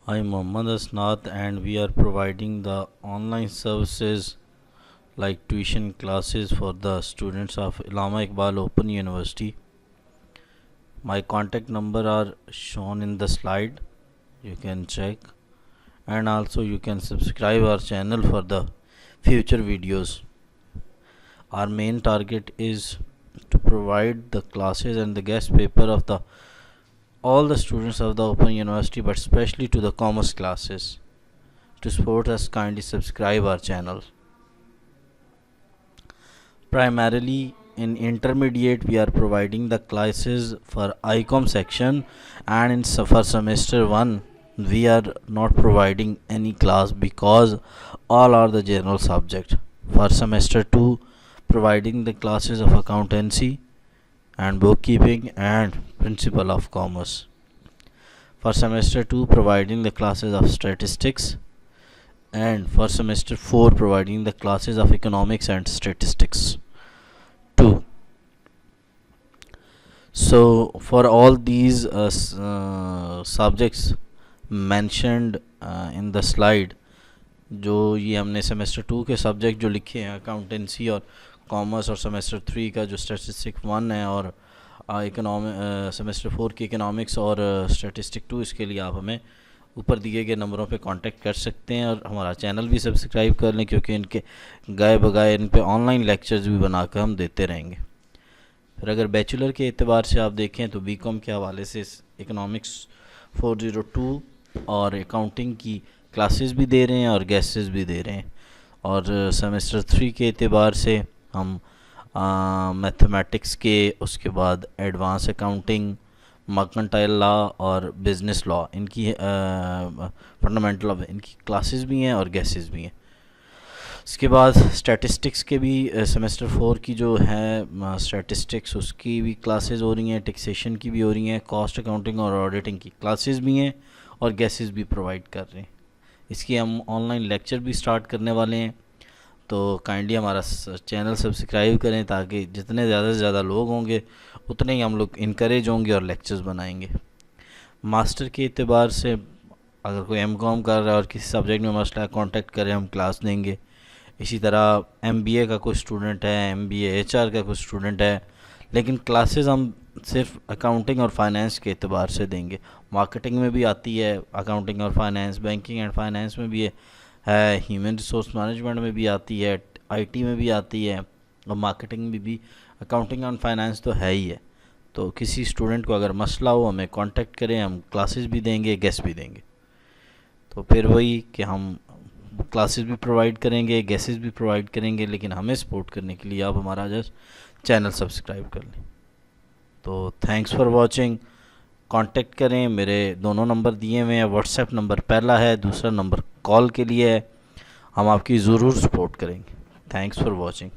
I'm Muhammad Asnath and we are providing the online services like tuition classes for the students of Allama Iqbal Open University. My contact number are shown in the slide. You can check, and also you can subscribe our channel for the future videos. Our main target is to provide the classes and the guest paper of the all the students of the Open University, but especially to the commerce classes. To support us, kindly subscribe our channel. Primarily in intermediate, we are providing the classes for ICOM section, and for semester 1 we are not providing any class because all are the general subject. For semester 2, providing the classes of accountancy and bookkeeping and principle of commerce. For semester 2, providing the classes of statistics, and for semester 4, providing the classes of economics and statistics 2. So for all these subjects mentioned in the slide, जो ये हमने semester 2 के subject जो लिखे हैं accountancy और commerce, और semester 3 का जो स्टैटिस्टिक 1 है, और सेमेस्टर 4 की इकोनॉमिक्स और स्टैटिस्टिक 2, इसके लिए आप हमें ऊपर दिए गए नंबरों पे कांटेक्ट कर सकते हैं और हमारा चैनल भी सब्सक्राइब कर लें, क्योंकि इनके गाए बगाए इन पे ऑनलाइन लेक्चर्स भी बनाकर हम देते रहेंगे। फिर अगर बैचलर के एतबार से आप देखें तो बीकॉम के हवाले से इकोनॉमिक्स 402 और अकाउंटिंग की क्लासेस भी दे रहे हैं और गैसेस भी दे रहे हैं, और सेमेस्टर 3 के एतबार से हम मैथमेटिक्स के, उसके बाद एडवांस अकाउंटिंग, मर्केंटाइल लॉ और बिज़नेस लॉ, इनकी फंडामेंटल ऑफ इनकी क्लासेस भी हैं और गैसेस भी हैं। इसके बाद स्टैटिस्टिक्स के भी सेमेस्टर 4 की जो है स्टैटिस्टिक्स, उसकी भी क्लासेस हो रही हैं, टैक्सेशन की भी हो रही हैं, कॉस्ट अकाउंटिंग और ऑडिटिंग की क्लासेस भी हैं और गैसेस भी प्रोवाइड कर रहे हैं। इसकी हम ऑनलाइन लेक्चर भी स्टार्ट करने वाले हैं, तो काइंडली हमारा चैनल सब्सक्राइब करें, ताकि जितने ज़्यादा से ज़्यादा लोग होंगे उतने ही हम लोग इनकरेज होंगे और लेक्चर्स बनाएंगे। मास्टर के एतबार से अगर कोई एम.कॉम कर रहा है और किसी सब्जेक्ट में मसला है, कॉन्टेक्ट करें, हम क्लास देंगे। इसी तरह M.BA का कोई स्टूडेंट है, MBA HR का कोई स्टूडेंट है, लेकिन क्लासेस हम सिर्फ अकाउंटिंग और फाइनेंस के एतबार से देंगे। मार्केटिंग में भी आती है अकाउंटिंग और फाइनेंस, बैंकिंग एंड फाइनेंस में भी है, ह्यूमन रिसोर्स मैनेजमेंट में भी आती है, IT में भी आती है, और मार्केटिंग में भी अकाउंटिंग एंड फाइनेंस तो है ही है। तो किसी स्टूडेंट को अगर मसला हो, हमें कांटेक्ट करें, हम क्लासेस भी देंगे, गेस्ट भी देंगे। तो फिर वही कि हम क्लासेस भी प्रोवाइड करेंगे, गेसेस भी प्रोवाइड करेंगे, लेकिन हमें सपोर्ट करने के लिए आप हमारा जस्ट चैनल सब्सक्राइब कर लें। तो थैंक्स फॉर वॉचिंग। कांटेक्ट करें, मेरे दोनों नंबर दिए हुए हैं। व्हाट्सएप नंबर पहला है, दूसरा नंबर कॉल के लिए है। हम आपकी ज़रूर सपोर्ट करेंगे। Thanks for watching.